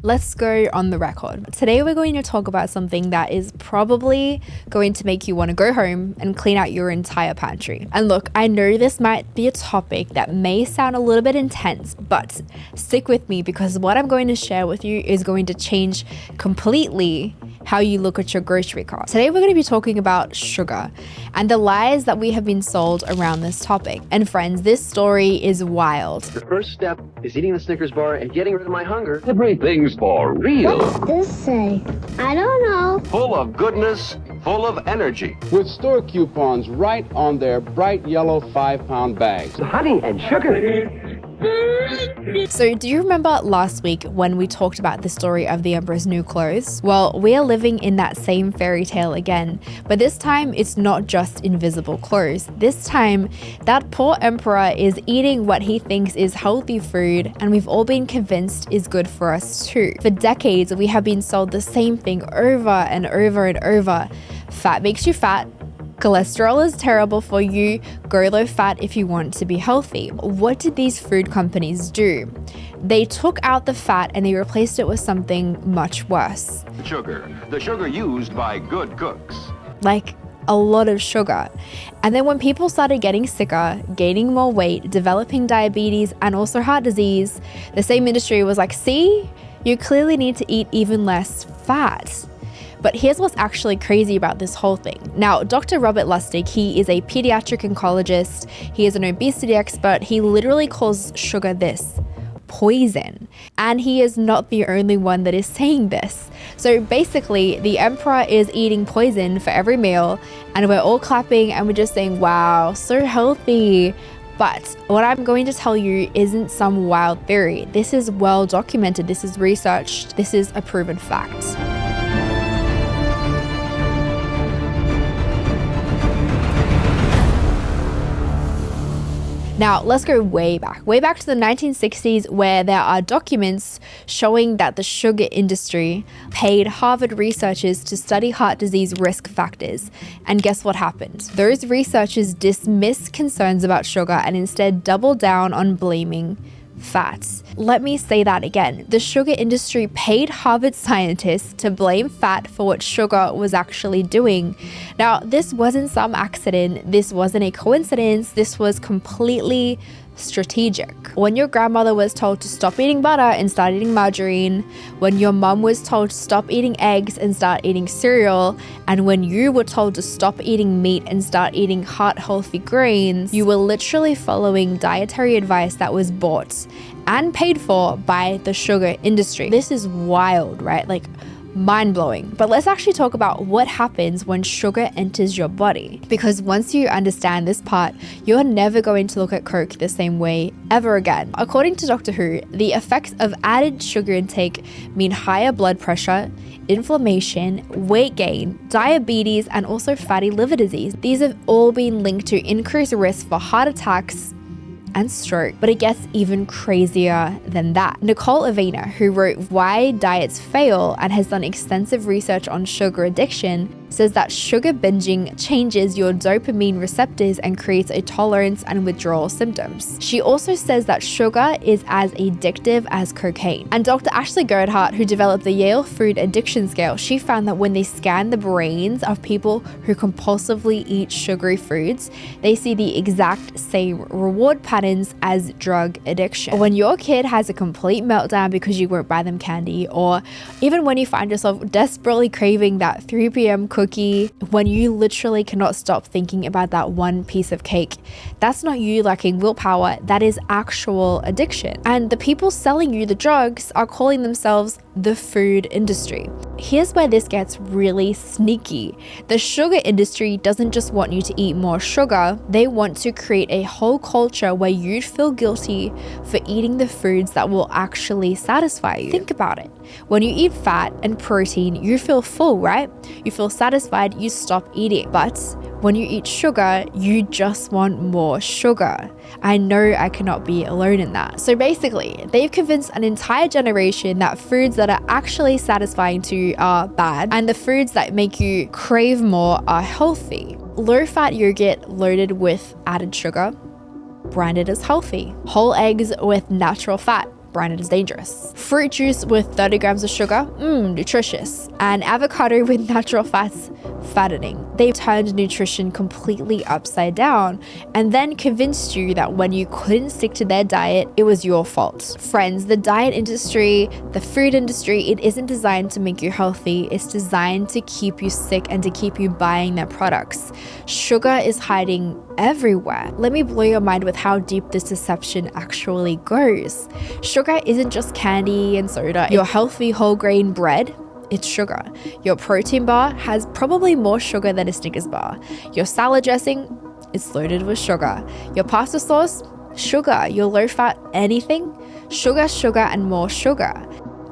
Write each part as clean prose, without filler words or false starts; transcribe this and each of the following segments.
Let's go on the record. Today we're going to talk about something that is probably going to make you want to go home and clean out your entire pantry. And look, I know this might be a topic that may sound a little bit intense, but stick with me because what I'm going to share with you is going to change completely how you look at your grocery cart. Today we're going to be talking about sugar and the lies that we have been sold around this topic. And friends, this story is wild. The first step is eating the Snickers bar and getting rid of my hunger. Everything's for real. What's this say? I don't know. Full of goodness, full of energy. With store coupons right on their bright yellow 5-pound bags. Honey and sugar. So do you remember last week when we talked about the story of the Emperor's new clothes? Well, we are living in that same fairy tale again, but this time it's not just invisible clothes. This time, that poor emperor is eating what he thinks is healthy food, and we've all been convinced is good for us too. For decades, we have been sold the same thing over and over and over. Fat makes you fat. Cholesterol is terrible for you. Go low fat if you want to be healthy. What did these food companies do? They took out the fat and they replaced it with something much worse. Sugar. The sugar used by good cooks. Like a lot of sugar. And then when people started getting sicker, gaining more weight, developing diabetes and also heart disease, the same industry was like, see, you clearly need to eat even less fat. But here's what's actually crazy about this whole thing. Now, Dr. Robert Lustig, he is a pediatric oncologist. He is an obesity expert. He literally calls sugar this, poison. And he is not the only one that is saying this. So basically, the emperor is eating poison for every meal, and we're all clapping and we're just saying, wow, so healthy. But what I'm going to tell you isn't some wild theory. This is well documented. This is researched. This is a proven fact. Now, let's go way back to the 1960s, where there are documents showing that the sugar industry paid Harvard researchers to study heart disease risk factors. And guess what happened? Those researchers dismissed concerns about sugar and instead doubled down on blaming fats. Let me say that again. The sugar industry paid Harvard scientists to blame fat for what sugar was actually doing. Now, this wasn't some accident. This wasn't a coincidence. This was completely strategic. When your grandmother was told to stop eating butter and start eating margarine, when your mom was told to stop eating eggs and start eating cereal, and when you were told to stop eating meat and start eating heart-healthy grains, you were literally following dietary advice that was bought and paid for by the sugar industry. This is wild, right? Like, mind-blowing. But let's actually talk about what happens when sugar enters your body. Because once you understand this part, you're never going to look at Coke the same way ever again. According to Doctor Who, the effects of added sugar intake mean higher blood pressure, inflammation, weight gain, diabetes, and also fatty liver disease. These have all been linked to increased risk for heart attacks and stroke. But it gets even crazier than that. Nicole Avena, who wrote Why Diets Fail and has done extensive research on sugar addiction, says that sugar binging changes your dopamine receptors and creates a tolerance and withdrawal symptoms. She also says that sugar is as addictive as cocaine. And Dr. Ashley Goldhart, who developed the Yale Food Addiction Scale, she found that when they scanned the brains of people who compulsively eat sugary foods, they see the exact same reward patterns as drug addiction. When your kid has a complete meltdown because you won't buy them candy, or even when you find yourself desperately craving that 3 p.m. cookie, when you literally cannot stop thinking about that one piece of cake, that's not you lacking willpower, that is actual addiction. And the people selling you the drugs are calling themselves the food industry. Here's where this gets really sneaky. The sugar industry doesn't just want you to eat more sugar, they want to create a whole culture where you'd feel guilty for eating the foods that will actually satisfy you. Think about it. When you eat fat and protein, you feel full, right? You feel satisfied, you stop eating. But when you eat sugar, you just want more sugar. I know I cannot be alone in that. So basically, they've convinced an entire generation that foods that are actually satisfying to you are bad, and the foods that make you crave more are healthy. Low-fat yogurt loaded with added sugar, branded as healthy. Whole eggs with natural fat, branded as dangerous. Fruit juice with 30 grams of sugar, nutritious. And avocado with natural fats, fattening. They've turned nutrition completely upside down and then convinced you that when you couldn't stick to their diet, it was your fault. Friends, the diet industry, the food industry, it isn't designed to make you healthy. It's designed to keep you sick and to keep you buying their products. Sugar is hiding everywhere. Let me blow your mind with how deep this deception actually goes. Sugar isn't just candy and soda. Your healthy whole grain bread, it's sugar. Your protein bar has probably more sugar than a Snickers bar. Your salad dressing, it's loaded with sugar. Your pasta sauce, sugar. Your low-fat anything, sugar, sugar, and more sugar.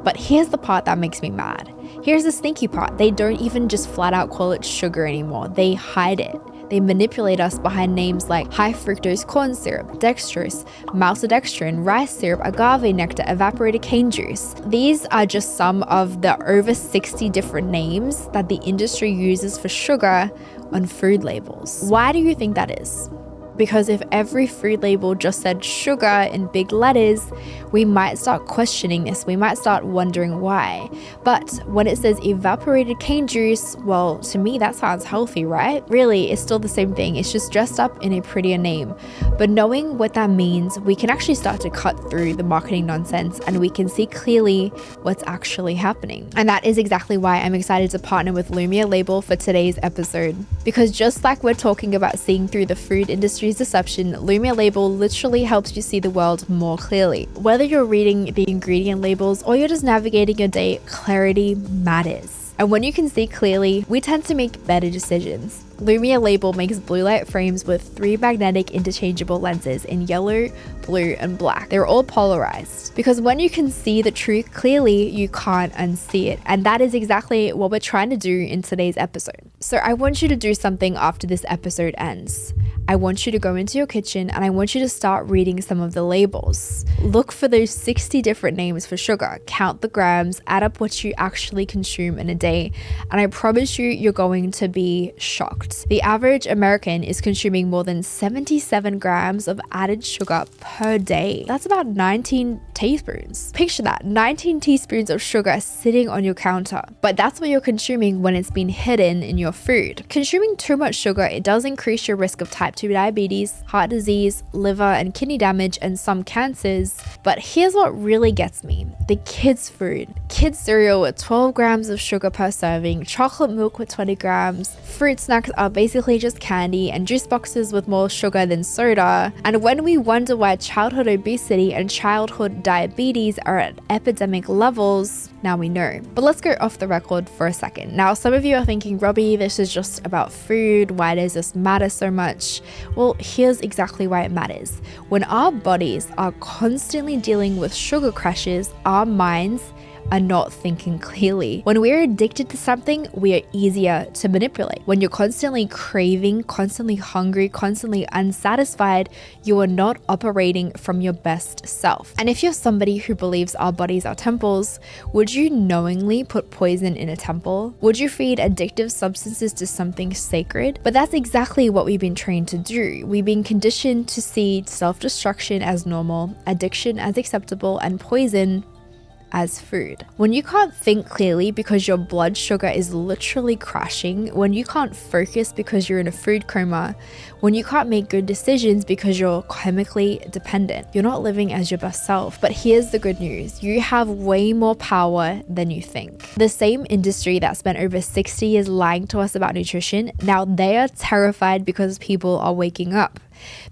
But here's the part that makes me mad. Here's the sneaky part. They don't even just flat out call it sugar anymore. They hide it. They manipulate us behind names like high fructose corn syrup, dextrose, maltodextrin, rice syrup, agave nectar, evaporated cane juice. These are just some of the over 60 different names that the industry uses for sugar on food labels. Why do you think that is? Because if every food label just said sugar in big letters, we might start questioning this. We might start wondering why. But when it says evaporated cane juice, well, to me, that sounds healthy, right? Really, it's still the same thing. It's just dressed up in a prettier name. But knowing what that means, we can actually start to cut through the marketing nonsense and we can see clearly what's actually happening. And that is exactly why I'm excited to partner with Lumia Label for today's episode. Because just like we're talking about seeing through the food industry's deception, Lumia Label literally helps you see the world more clearly. Whether you're reading the ingredient labels or you're just navigating your day, clarity matters. And when you can see clearly, we tend to make better decisions. Lumia Label makes blue light frames with 3 magnetic interchangeable lenses in yellow, blue, and black. They're all polarized. Because when you can see the truth clearly, you can't unsee it. And that is exactly what we're trying to do in today's episode. So I want you to do something after this episode ends. I want you to go into your kitchen and I want you to start reading some of the labels. Look for those 60 different names for sugar. Count the grams, add up what you actually consume in a day. And I promise you're going to be shocked. The average American is consuming more than 77 grams of added sugar per day. That's about 19 teaspoons. Picture that, 19 teaspoons of sugar sitting on your counter. But that's what you're consuming when it's been hidden in your food. Consuming too much sugar, it does increase your risk of type 2 diabetes, heart disease, liver and kidney damage, and some cancers. But here's what really gets me. The kids' food. Kids' cereal with 12 grams of sugar per serving, chocolate milk with 20 grams, fruit snacks are basically just candy, and juice boxes with more sugar than soda. And when we wonder why childhood obesity and childhood diabetes are at epidemic levels, now we know. But let's go off the record for a second. Now, some of you are thinking, Robbi, this is just about food. Why does this matter so much? Well, here's exactly why it matters. When our bodies are constantly dealing with sugar crashes, our minds are not thinking clearly. When we're addicted to something, we are easier to manipulate. When you're constantly craving, constantly hungry, constantly unsatisfied, you are not operating from your best self. And if you're somebody who believes our bodies are temples, would you knowingly put poison in a temple? Would you feed addictive substances to something sacred? But that's exactly what we've been trained to do. We've been conditioned to see self-destruction as normal, addiction as acceptable, and poison as food. When you can't think clearly because your blood sugar is literally crashing, when you can't focus because you're in a food coma, when you can't make good decisions because you're chemically dependent, you're not living as your best self. But here's the good news. You have way more power than you think. The same industry that spent over 60 years lying to us about nutrition, now they are terrified because people are waking up.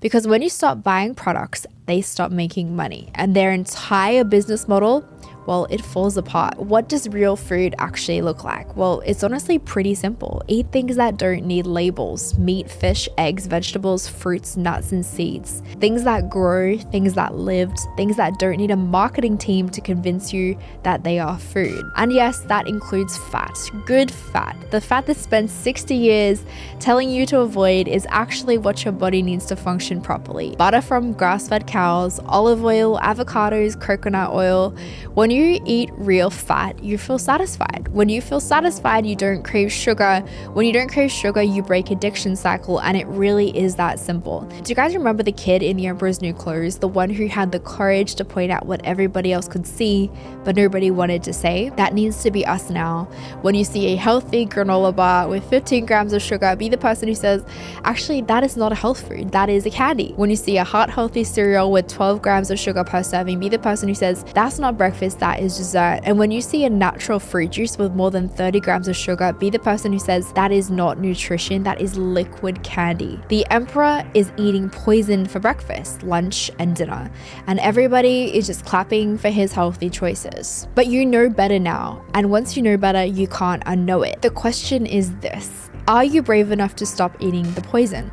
Because when you stop buying products, they stop making money. And their entire business model, well, it falls apart. What does real food actually look like? Well, it's honestly pretty simple. Eat things that don't need labels. Meat, fish, eggs, vegetables, fruits, nuts, and seeds. Things that grow, things that lived, things that don't need a marketing team to convince you that they are food. And yes, that includes fat. Good fat. The fat that spent 60 years telling you to avoid is actually what your body needs to function properly. Butter from grass-fed cows, olive oil, avocados, coconut oil. When you you eat real fat, you feel satisfied. When you feel satisfied, you don't crave sugar. When you don't crave sugar, you break addiction cycle, and it really is that simple. Do you guys remember the kid in The Emperor's New Clothes, the one who had the courage to point out what everybody else could see, but nobody wanted to say? That needs to be us now. When you see a healthy granola bar with 15 grams of sugar, be the person who says, actually, that is not a health food, that is a candy. When you see a heart-healthy cereal with 12 grams of sugar per serving, be the person who says, that's not breakfast, that is dessert. And when you see a natural fruit juice with more than 30 grams of sugar, be the person who says, that is not nutrition, that is liquid candy. The Emperor is eating poison for breakfast, lunch, and dinner, and everybody is just clapping for his healthy choices. But you know better now, and once you know better, you can't unknow it. The question is this: are you brave enough to stop eating the poison?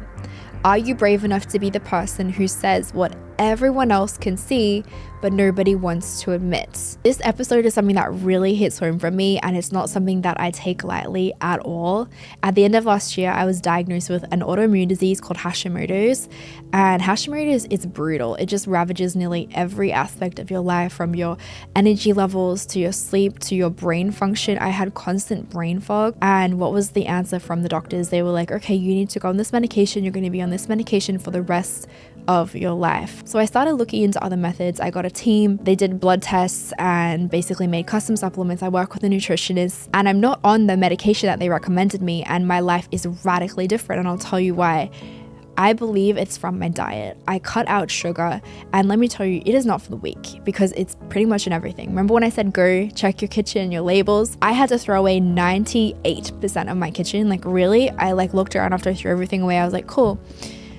Are you brave enough to be the person who says what everyone else can see, but nobody wants to admit? This episode is something that really hits home for me, and it's not something that I take lightly at all. At the end of last year, I was diagnosed with an autoimmune disease called Hashimoto's, and Hashimoto's is brutal. It just ravages nearly every aspect of your life, from your energy levels to your sleep to your brain function. I had constant brain fog, and what was the answer from the doctors? They were like, okay, you need to go on this medication. You're going to be on this medication for the rest of your life. So I started looking into other methods. I got a team, they did blood tests and basically made custom supplements. I work with a nutritionist, and I'm not on the medication that they recommended me, and my life is radically different, and I'll tell you why. I believe it's from my diet. I cut out sugar, and let me tell you, it is not for the weak, because it's pretty much in everything. Remember when I said go check your kitchen, your labels? I had to throw away 98% of my kitchen. Like, really? I looked around after I threw everything away. I was like, cool.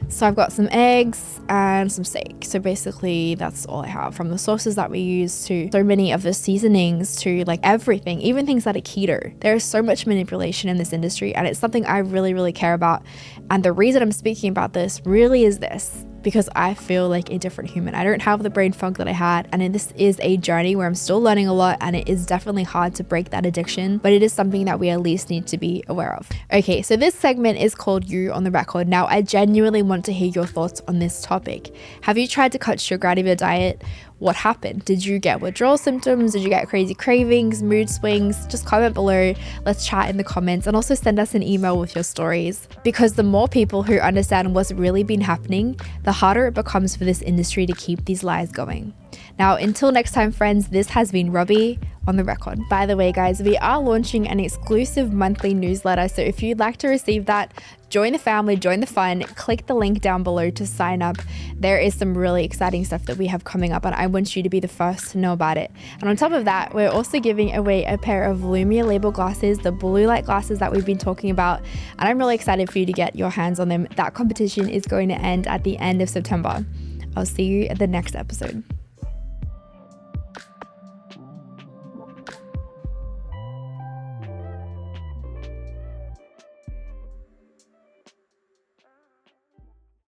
So I've got some eggs and some steak. So basically that's all I have, from the sauces that we use to so many of the seasonings to everything, even things that are keto. There is so much manipulation in this industry, and it's something I really, really care about. And the reason I'm speaking about this really is this: because I feel like a different human. I don't have the brain fog that I had, and this is a journey where I'm still learning a lot, and it is definitely hard to break that addiction, but it is something that we at least need to be aware of. Okay, so this segment is called You on the Record. Now, I genuinely want to hear your thoughts on this topic. Have you tried to cut sugar out of your diet? What happened? Did you get withdrawal symptoms? Did you get crazy cravings, mood swings? Just comment below. Let's chat in the comments, and also send us an email with your stories, because the more people who understand what's really been happening, the harder it becomes for this industry to keep these lies going. Now, until next time, friends, this has been Robbi on the Record. By the way, guys, we are launching an exclusive monthly newsletter, so if you'd like to receive that, join the family, join the fun, click the link down below to sign up. There is some really exciting stuff that we have coming up, and I want you to be the first to know about it. And on top of that, we're also giving away a pair of Lumia label glasses, the blue light glasses that we've been talking about, and I'm really excited for you to get your hands on them. That competition is going to end at the end of September. I'll see you at the next episode.